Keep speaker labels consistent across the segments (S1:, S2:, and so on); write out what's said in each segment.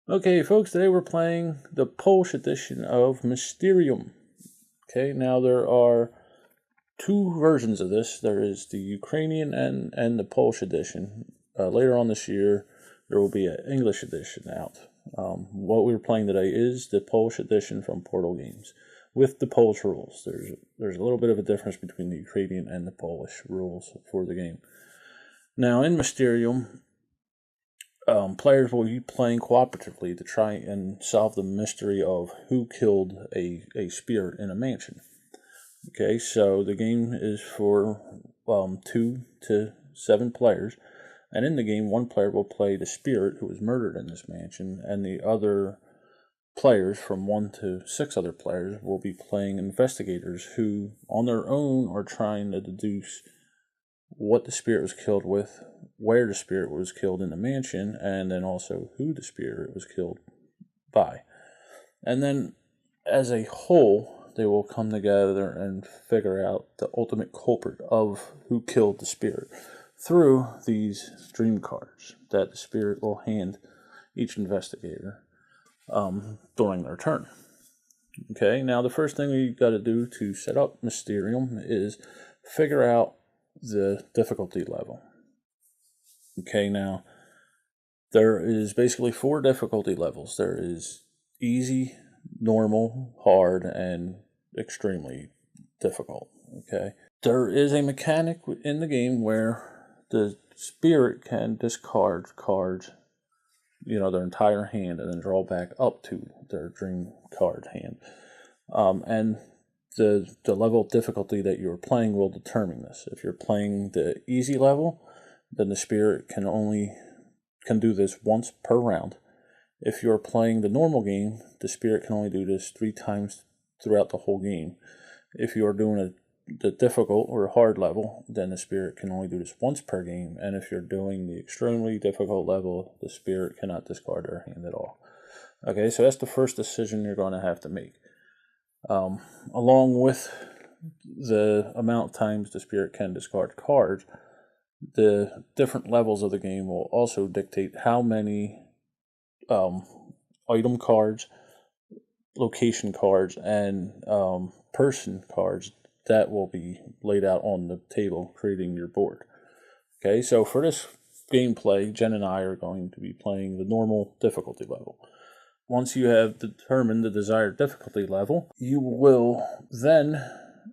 S1: Okay, folks, today we're playing the Polish edition of Mysterium. Okay, now there are two versions of this. There is the Ukrainian and the Polish edition. Later on this year, there will be an English edition out. What we're playing today is the Polish edition from Portal Games with the Polish rules. There's a little bit of a difference between the Ukrainian and the Polish rules for the game. Now, in Mysterium, players will be playing cooperatively to try and solve the mystery of who killed a spirit in a mansion. Okay, so the game is for 2 to 7 players, and in the game, one player will play the spirit who was murdered in this mansion, and the other players, from 1 to 6 other players, will be playing investigators who, on their own, are trying to deduce what the spirit was killed with, where the spirit was killed in the mansion, and then also who the spirit was killed by. And then, as a whole, they will come together and figure out the ultimate culprit of who killed the spirit through these dream cards that the spirit will hand each investigator during their turn. Okay, now the first thing we got to do to set up Mysterium is figure out the difficulty level. Okay, now there is basically 4 difficulty levels. There is easy, normal, hard, and extremely difficult. Okay, there is a mechanic in the game where the spirit can discard cards, their entire hand, and then draw back up to their dream card hand. And the level of difficulty that you're playing will determine this. If you're playing the easy level, then the spirit can do this once per round. If you're playing the normal game, the spirit can only do this 3 times throughout the whole game. If you're doing the difficult or hard level, then the spirit can only do this once per game. And if you're doing the extremely difficult level, the spirit cannot discard their hand at all. Okay, so that's the first decision you're going to have to make. Along with the amount of times the spirit can discard cards, the different levels of the game will also dictate how many item cards, location cards, and person cards that will be laid out on the table, creating your board. Okay, so for this gameplay, Jen and I are going to be playing the normal difficulty level. Once you have determined the desired difficulty level, you will then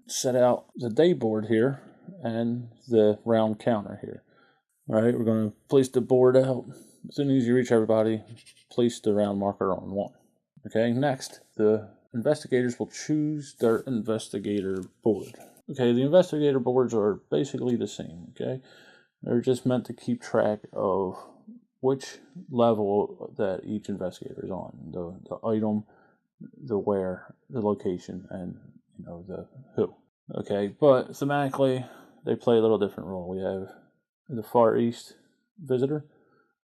S1: set out the day board here and the round counter here. All right, we're going to place the board out. As soon as you reach everybody, place the round marker on 1. Okay, next, the investigators will choose their investigator board. Okay, the investigator boards are basically the same, okay? They're just meant to keep track of which level that each investigator is on, the item, the where, the location, and the who. Okay, but thematically, they play a little different role. We have the Far East visitor,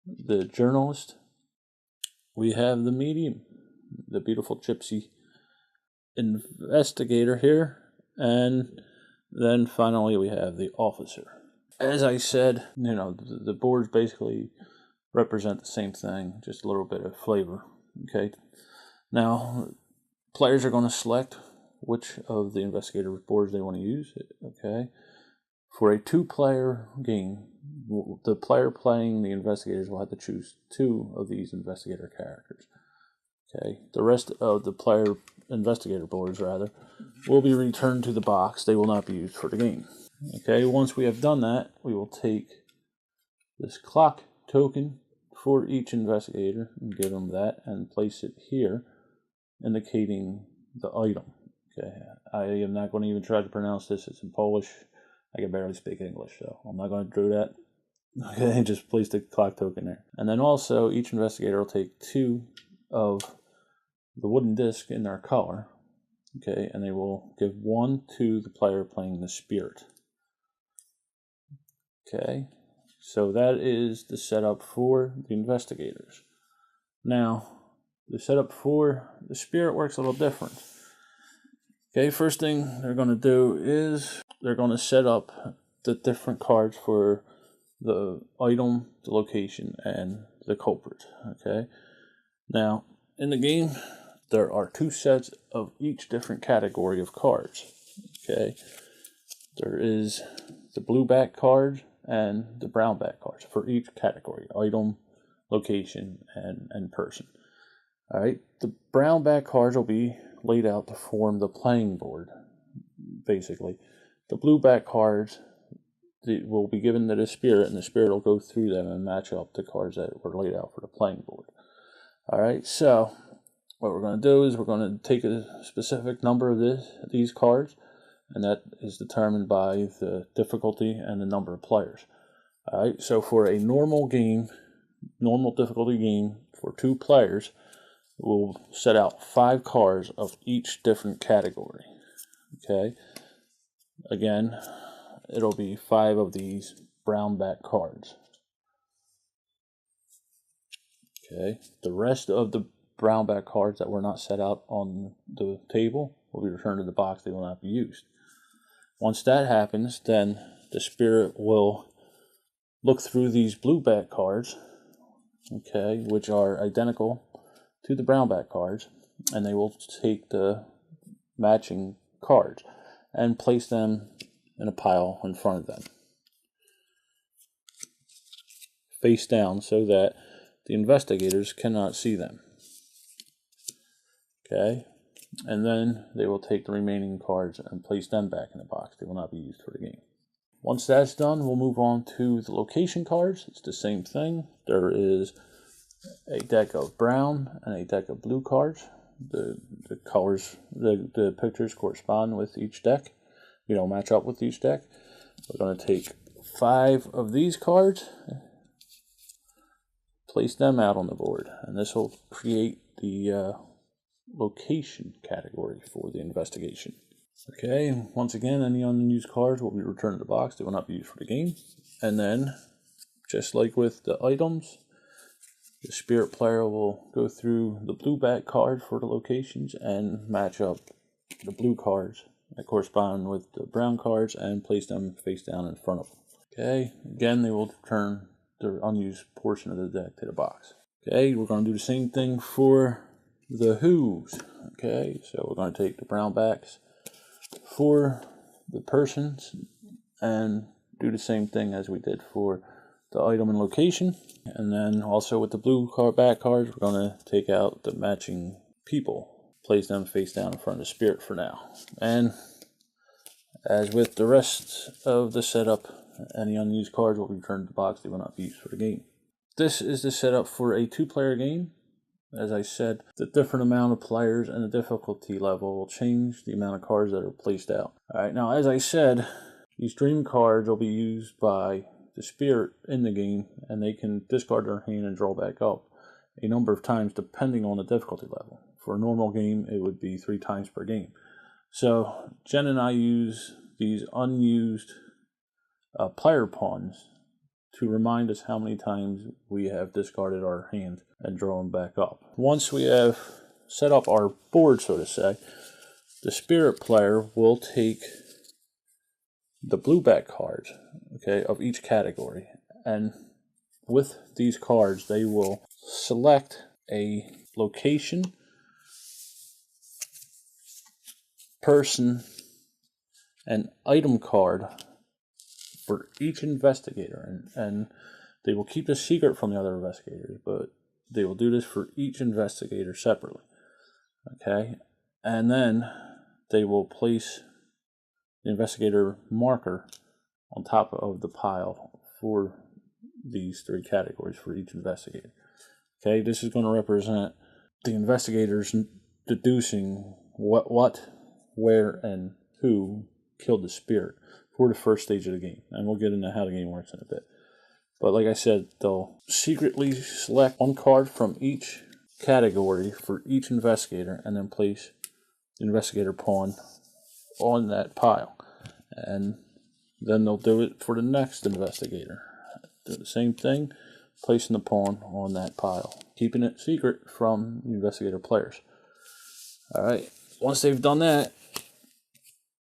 S1: the journalist, we have the medium, the beautiful gypsy investigator here, and then finally we have the officer. As I said, the boards basically represent the same thing, just a little bit of flavor. Okay, now players are going to select which of the investigator boards they want to use. Okay, for a 2-player game, the player playing the investigators will have to choose 2 of these investigator characters. Okay, the rest of the player investigator boards will be returned to the box. They will not be used for the game. Okay, once we have done that, we will take this clock token for each investigator and give them that and place it here, indicating the item. Okay, I am not going to even try to pronounce this. It's in Polish. I can barely speak English, so I'm not going to do that. Okay, just place the clock token there. And then also, each investigator will take 2 of the wooden disc in their color. Okay, and they will give 1 to the player playing the spirit. Okay, so that is the setup for the investigators. Now, the setup for the spirit works a little different. Okay, first thing they're going to do is they're going to set up the different cards for the item, the location, and the culprit. Okay, Now, in the game, there are 2 sets of each different category of cards. Okay, there is the blue back cards and the brown back cards for each category: item, location, and person. All right, the brown back cards will be laid out to form the playing board, basically. The blue back cards will be given to the spirit, and the spirit will go through them and match up the cards that were laid out for the playing board. All right, so what we're going to do is we're going to take a specific number of these cards, and that is determined by the difficulty and the number of players. All right, so for a normal difficulty game for 2 players, we'll set out 5 cards of each different category. Okay, again, it'll be 5 of these brown back cards. Okay, the rest of the brown back cards that were not set out on the table will be returned to the box. They will not be used. Once that happens, then the spirit will look through these blue back cards, okay, which are identical to the brown back cards, and they will take the matching cards and place them in a pile in front of them, face down, so that the investigators cannot see them. Okay, and then they will take the remaining cards and place them back in the box. They will not be used for the game. Once that's done, we'll move on to the location cards. It's the same thing. There is a deck of brown and a deck of blue cards. The colors, the pictures correspond with each deck. Match up with each deck. We're going to take 5 of these cards, place them out on the board, and this will create the location category for the investigation. Okay, once again, any unused cards will be returned to the box. They will not be used for the game. And then, just like with the items, the spirit player will go through the blue back card for the locations and match up the blue cards that correspond with the brown cards and place them face down in front of them. Okay, again, they will return the unused portion of the deck to the box. Okay, we're going to do the same thing for the who's. Okay, so we're going to take the brown backs for the persons and do the same thing as we did for the item and location. And then also with the blue back cards, we're going to take out the matching people, place them face down in front of the spirit for now. And as with the rest of the setup, any unused cards will be returned to the box. They will not be used for the game. This is the setup for a 2-player game. As I said, the different amount of players and the difficulty level will change the amount of cards that are placed out. Alright, now as I said, these dream cards will be used by the spirit in the game, and they can discard their hand and draw back up a number of times depending on the difficulty level. For a normal game, it would be 3 times per game. So Jen and I use these unused player pawns to remind us how many times we have discarded our hand and drawn back up. Once we have set up our board, so to say, the spirit player will take the blue back cards, okay, of each category, and with these cards they will select a location, person, and item card for each investigator, and they will keep the secret from the other investigators, but they will do this for each investigator separately. Okay, and then they will place the investigator marker on top of the pile for these 3 categories for each investigator. Okay, this is going to represent the investigators deducing what, where, and who killed the spirit for the first stage of the game, and we'll get into how the game works in a bit. But like I said, they'll secretly select 1 card from each category for each investigator and then place the investigator pawn on that pile. And then they'll do it for the next investigator. Do the same thing, placing the pawn on that pile, keeping it secret from the investigator players. Alright, once they've done that,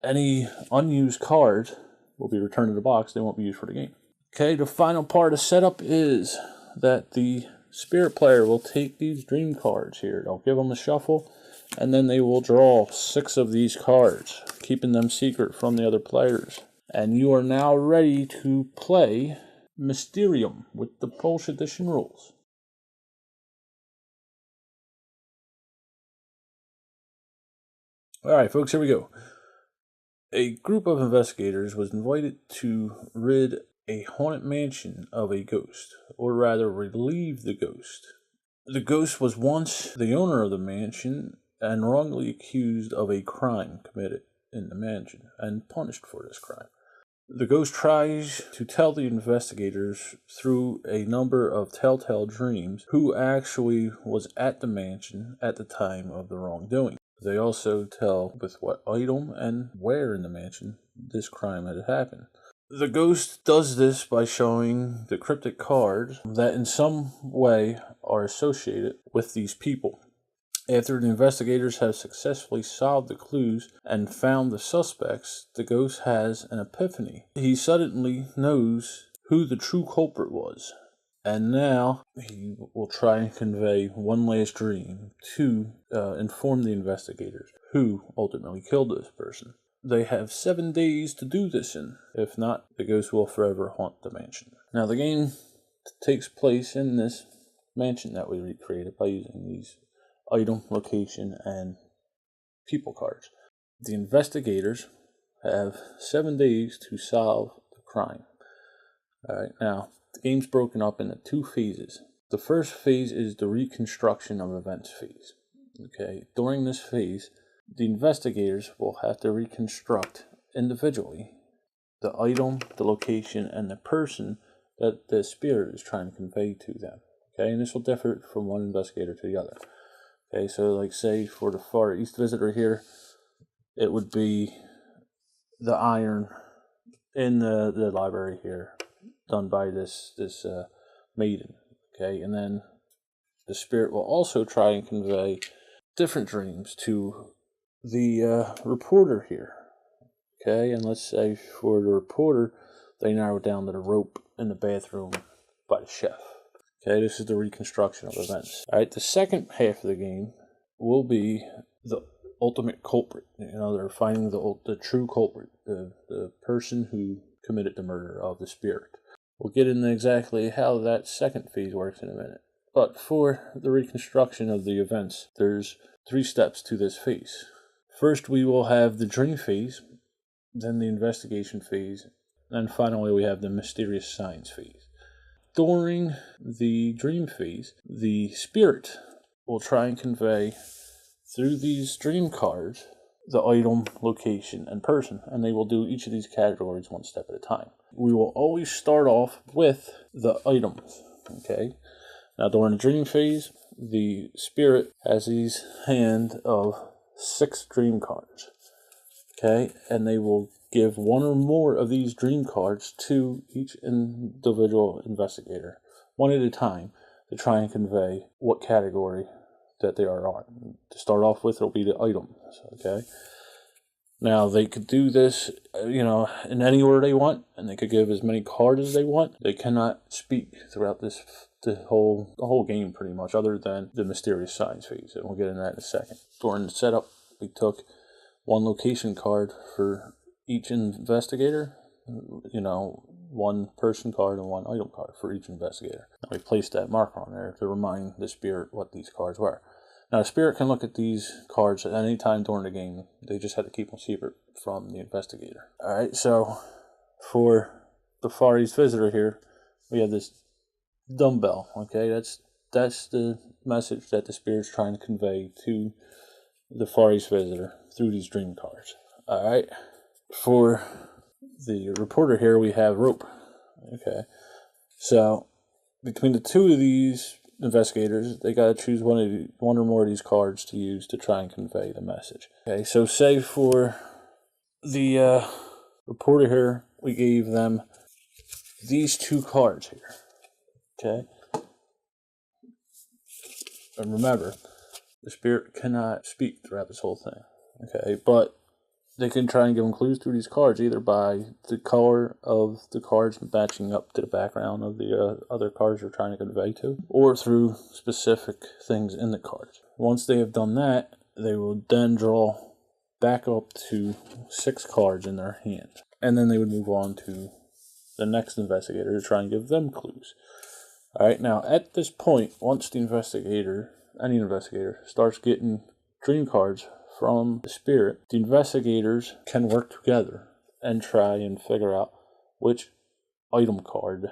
S1: any unused cards will be returned to the box. They won't be used for the game. Okay, the final part of setup is that the spirit player will take these dream cards here. They'll give them a shuffle, and then they will draw 6 of these cards, keeping them secret from the other players. And you are now ready to play Mysterium with the Polish edition rules. Alright folks, here we go. A group of investigators was invited to rid a haunted mansion of a ghost, or rather relieve the ghost. The ghost was once the owner of the mansion and wrongly accused of a crime committed in the mansion and punished for this crime. The ghost tries to tell the investigators through a number of telltale dreams who actually was at the mansion at the time of the wrongdoing. They also tell with what item and where in the mansion this crime had happened. The ghost does this by showing the cryptic cards that in some way are associated with these people. After the investigators have successfully solved the clues and found the suspects, the ghost has an epiphany. He suddenly knows who the true culprit was. And now he will try and convey one last dream to inform the investigators who ultimately killed this person. They have 7 days to do this in. If not, the ghost will forever haunt the mansion. Now the game takes place in this mansion that we recreated by using these item, location, and people cards. The investigators have 7 days to solve the crime. Alright, now the game's broken up into 2 phases. The first phase is the reconstruction of events phase. Okay, during this phase, the investigators will have to reconstruct individually the item, the location, and the person that the spirit is trying to convey to them. Okay, and this will differ from one investigator to the other. Okay, so like say for the Far East visitor here, it would be the iron in the library here, done by this maiden. Okay, and then the spirit will also try and convey different dreams to the reporter here. Okay, and let's say for the reporter, they narrow it down to the rope in the bathroom by the chef. Okay, this is the reconstruction of events. Alright, the second half of the game will be the ultimate culprit. You know, they're finding the true culprit, the person who committed the murder of the spirit. We'll get into exactly how that second phase works in a minute. But for the reconstruction of the events, there's 3 steps to this phase. First, we will have the dream phase, then the investigation phase, and finally we have the mysterious signs phase. During the dream phase, the spirit will try and convey through these dream cards the item, location, and person, and they will do each of these categories 1 step at a time. We will always start off with the items. Okay. Now during the dream phase, the spirit has his hand of 6 dream cards. Okay, and they will give 1 or more of these dream cards to each individual investigator, 1 at a time, to try and convey what category that they are on. To start off with, it'll be the items. Okay. Now they could do this, in any order they want, and they could give as many cards as they want. They cannot speak throughout the whole game pretty much, other than the mysterious signs phase, and we'll get into that in a second. During the setup, we took 1 location card for each investigator, 1 person card and 1 item card for each investigator. And we placed that marker on there to remind the spirit what these cards were. Now, the spirit can look at these cards at any time during the game. They just had to keep them secret from the investigator. Alright, so for the Far East visitor here, we have this dumbbell. Okay, that's the message that the spirit's trying to convey to the Far East visitor through these dream cards. Alright, for the reporter here, we have rope. Okay, so between the 2 of these investigators, they got to choose one or more of these cards to use to try and convey the message. Okay, so say for the reporter here, we gave them these 2 cards here. Okay, and remember, the spirit cannot speak throughout this whole thing. Okay, but they can try and give them clues through these cards, either by the color of the cards matching up to the background of the other cards you're trying to convey to, or through specific things in the cards. Once they have done that, they will then draw back up to 6 cards in their hand. And then they would move on to the next investigator to try and give them clues. Alright, now at this point, once the investigator, any investigator, starts getting dream cards from the spirit, the investigators can work together and try and figure out which item card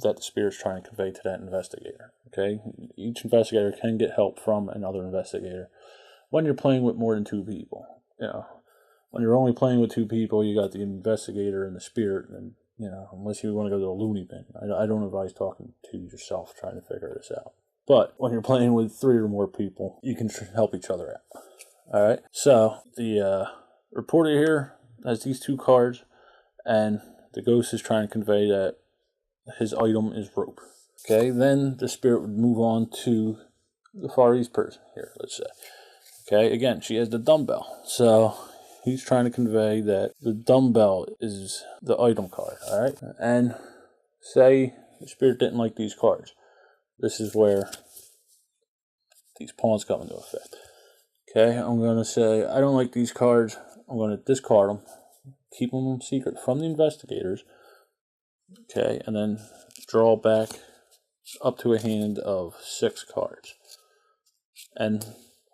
S1: that the spirit's trying to convey to that investigator. Okay, each investigator can get help from another investigator when you're playing with more than 2 people. When you're only playing with 2 people, you got the investigator and the spirit, and unless you want to go to a loony bin, I don't advise talking to yourself trying to figure this out. But when you're playing with 3 or more people, you can help each other out. Alright, so the reporter here has these 2 cards, and the ghost is trying to convey that his item is rope. Okay, then the spirit would move on to the Far East person here, let's say. Okay, again, she has the dumbbell, so he's trying to convey that the dumbbell is the item card, alright? And say the spirit didn't like these cards. This is where these pawns come into effect. Okay, I'm going to say, I don't like these cards. I'm going to discard them, keep them secret from the investigators. Okay, and then draw back up to a hand of 6 cards. And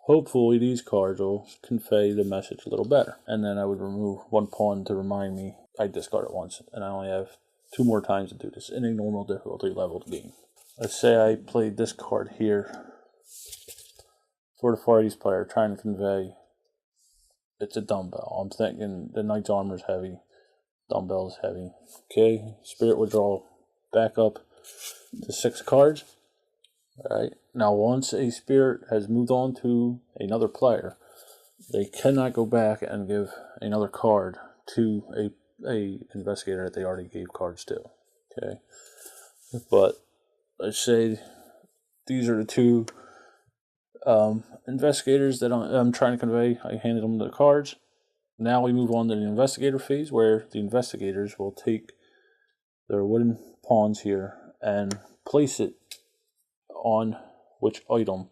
S1: hopefully these cards will convey the message a little better. And then I would remove 1 pawn to remind me I discarded once, and I only have 2 more times to do this in a normal difficulty level game. Let's say I played this card here for the Far East player, trying to convey it's a dumbbell. I'm thinking the knight's armor is heavy, dumbbell is heavy. Okay, spirit would draw back up to 6 cards. Alright, now once a spirit has moved on to another player, they cannot go back and give another card to a investigator that they already gave cards to. Okay, but let's say these are the 2 investigators that I'm trying to convey. I handed them the cards. Now we move on to the investigator phase, where the investigators will take their wooden pawns here and place it on which item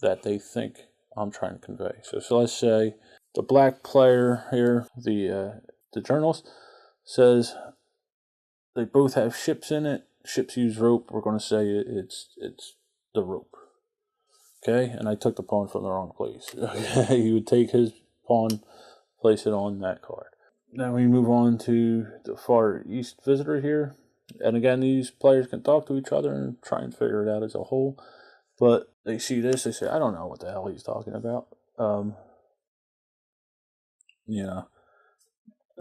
S1: that they think I'm trying to convey. So let's say the black player here, the journalist, says they both have ships in it. Ships use rope. We're going to say it's the rope. Okay, and I took the pawn from the wrong place. Okay, he would take his pawn, place it on that card. Then we move on to the Far East visitor here. And again, these players can talk to each other and try and figure it out as a whole. But they see this, they say, I don't know what the hell he's talking about. A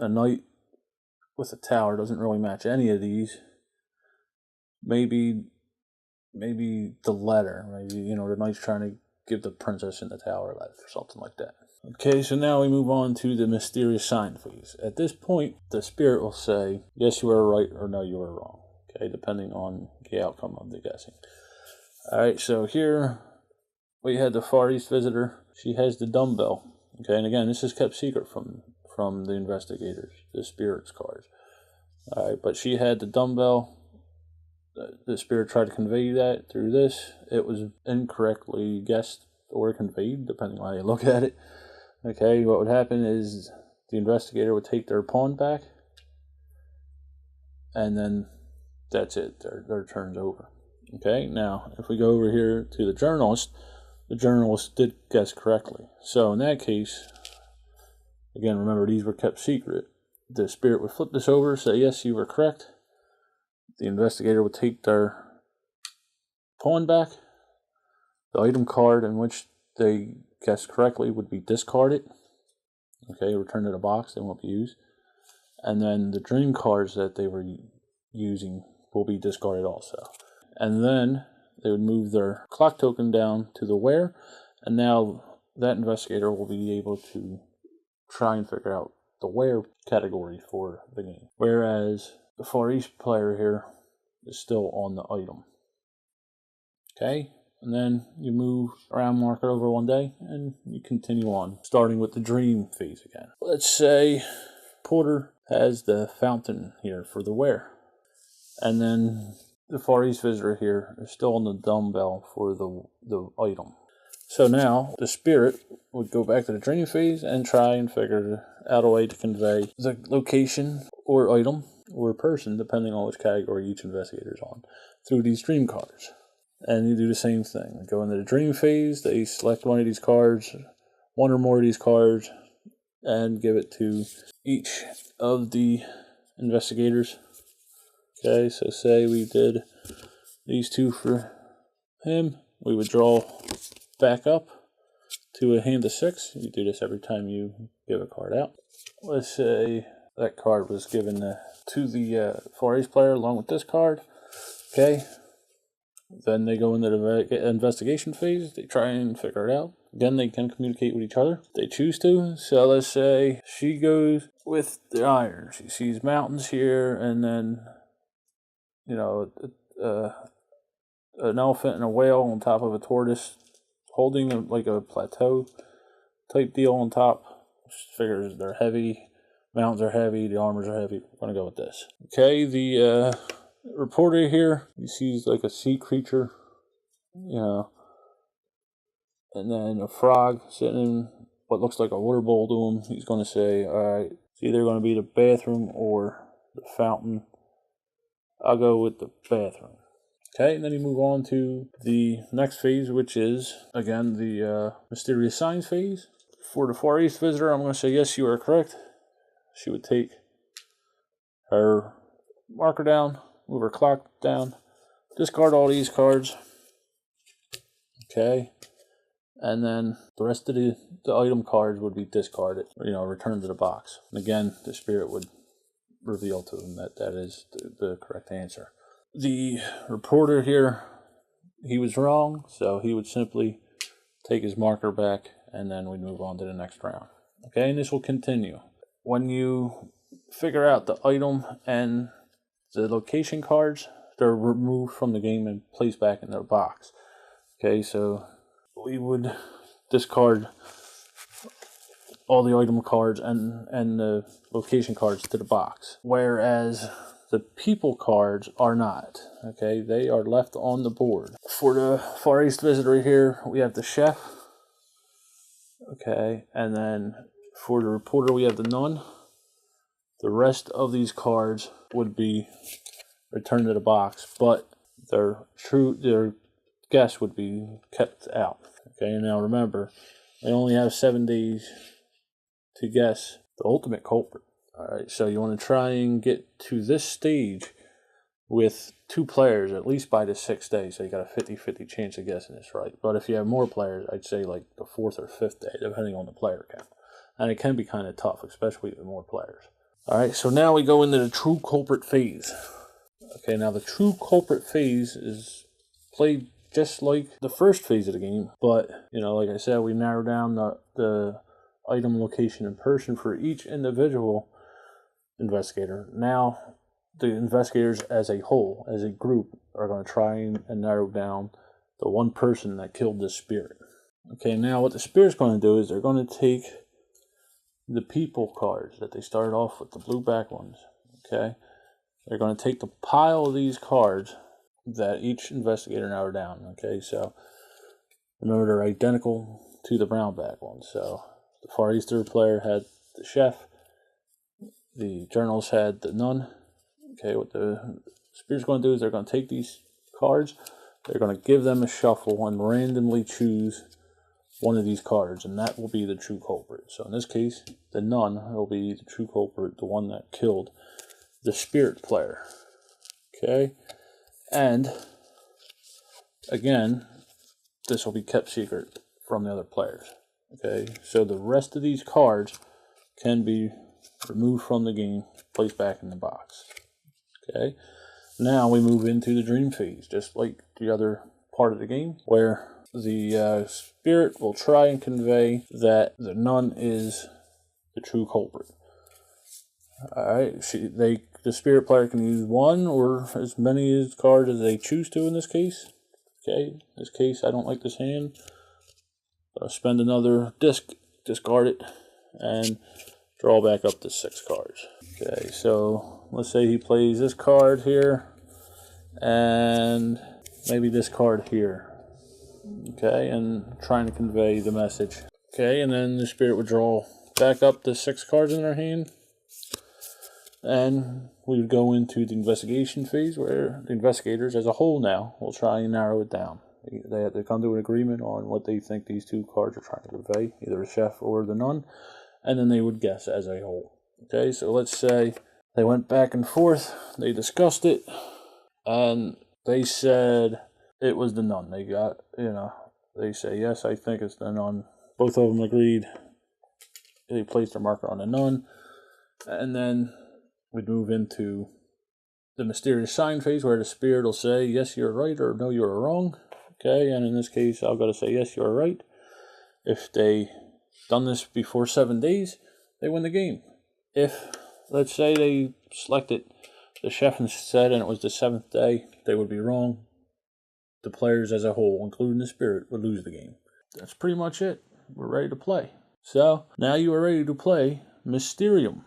S1: knight with a tower doesn't really match any of these. Maybe the letter. Maybe, the knight's trying to give the princess in the tower a letter or something like that. Okay, so now we move on to the mysterious sign phase. At this point, the spirit will say, yes, you are right, or no, you are wrong. Okay, depending on the outcome of the guessing. Alright, so here we had the Far East visitor. She has the dumbbell. Okay, and again, this is kept secret from the investigators, the spirit's cards. Alright, but she had the dumbbell. The spirit tried to convey that through this. It was incorrectly guessed or conveyed, depending on how you look at it. Okay, what would happen is the investigator would take their pawn back, and then that's it. Their turn's over. Okay, now if we go over here to the journalist did guess correctly. So in that case, again, remember these were kept secret. The spirit would flip this over, say, yes, you were correct. The investigator would take their pawn back. The item card in which they guessed correctly would be discarded. Okay, returned to the box, they won't be used. And then the dream cards that they were using will be discarded also. And then they would move their clock token down to the where, and now that investigator will be able to try and figure out the where category for the game. Whereas the Far East player here is still on the item. Okay, And then you move around marker over one day, and you continue on, starting with the dream phase again. Let's say Porter has the fountain here for the wear. And then the Far East visitor here is still on the dumbbell for the item. So now the spirit would go back to the dream phase and try and figure out a way to convey the location or item or person, depending on which category each investigator is on, through these dream cards. And you do the same thing. They go into the dream phase, they select one of these cards, one or more of these cards, and give it to each of the investigators. Okay, so say we did these two for him. We would draw back up to a hand of 6. You do this every time you give a card out. Let's say that card was given to the Far East player along with this card. Okay. Then they go into the investigation phase. They try and figure it out. Again, they can communicate with each other if they choose to. So let's say she goes with the iron. She sees mountains here, and then, you know, an elephant and a whale on top of a tortoise holding like a plateau type deal on top. Figures they're heavy. Mountains are heavy. The armors are heavy. We're going to go with this. Okay, the reporter here, he sees like a sea creature, you know, and then a frog sitting in what looks like a water bowl to him. He's going to say, alright, it's either going to be the bathroom or the fountain. I'll go with the bathroom. Okay, and then you move on to the next phase, which is, again, the mysterious signs phase. For the Far East visitor, I'm going to say, yes, you are correct. She would take her marker down, move her clock down, discard all these cards. Okay. And then the rest of the item cards would be discarded, you know, returned to the box. And again, the spirit would reveal to them that that is the correct answer. The reporter here, he was wrong, so he would simply take his marker back, and then we'd move on to the next round. Okay, and this will continue. When you figure out the item and the location cards, they're removed from the game and placed back in their box. Okay, so we would discard all the item cards and the location cards to the box. Whereas the people cards are not. Okay, they are left on the board. For the Far East visitor here, we have the chef. Okay, and then for the reporter, we have the nun. The rest of these cards would be returned to the box, but their guess would be kept out. Okay, now remember, they only have 7 days to guess the ultimate culprit. Alright, so you want to try and get to this stage with 2 players at least by the 6th day, so you got a 50-50 chance of guessing this right. But if you have more players, I'd say like the 4th or 5th day, depending on the player count. And it can be kind of tough, especially with more players. Alright, so now we go into the true culprit phase. Okay, now the true culprit phase is played just like the first phase of the game, but, you know, like I said, we narrow down the item, location, and person for each individual investigator. Now, the investigators as a whole, as a group, are going to try and narrow down the one person that killed this spirit. Okay, now what the spirit's going to do is they're going to take the people cards that they started off with, the blue back ones. Okay, they're going to take the pile of these cards that each investigator narrowed down. Okay, so remember they're identical to the brown back ones. So the Far Eastern player had the chef, the journals had the nun. Okay, what the spirit's going to do is they're going to take these cards, they're going to give them a shuffle and randomly choose one of these cards, and that will be the true culprit. So in this case, the nun will be the true culprit, the one that killed the spirit player. Okay, and again, this will be kept secret from the other players. Okay, so the rest of these cards can be removed from the game, placed back in the box. Okay, now we move into the dream phase, just like the other part of the game, where the spirit will try and convey that the nun is the true culprit. Alright, the spirit player can use one or as many cards as they choose to in this case. Okay, in this case, I don't like this hand. I'll spend another disc, discard it, and draw back up to 6 cards. Okay, so let's say he plays this card here, and maybe this card here. Okay, and trying to convey the message. Okay, and then the spirit would draw back up the 6 cards in their hand, and we would go into the investigation phase where the investigators as a whole now will try and narrow it down. They have to come to an agreement on what they think these 2 cards are trying to convey, either the chef or the nun, and then they would guess as a whole. Okay, so let's say they went back and forth, they discussed it, and they said it was the nun. They got, they say, yes, I think it's the nun. Both of them agreed. They placed their marker on the nun, and then we'd move into the mysterious sign phase where the spirit will say, yes, you're right, or no, you're wrong. Okay, and in this case, I've got to say, yes, you're right. If they done this before 7 days, they win the game. If, let's say, they selected the chef instead and it was the 7th day, they would be wrong. The players as a whole, including the spirit, would lose the game. That's pretty much it. We're ready to play. So, now you are ready to play Mysterium.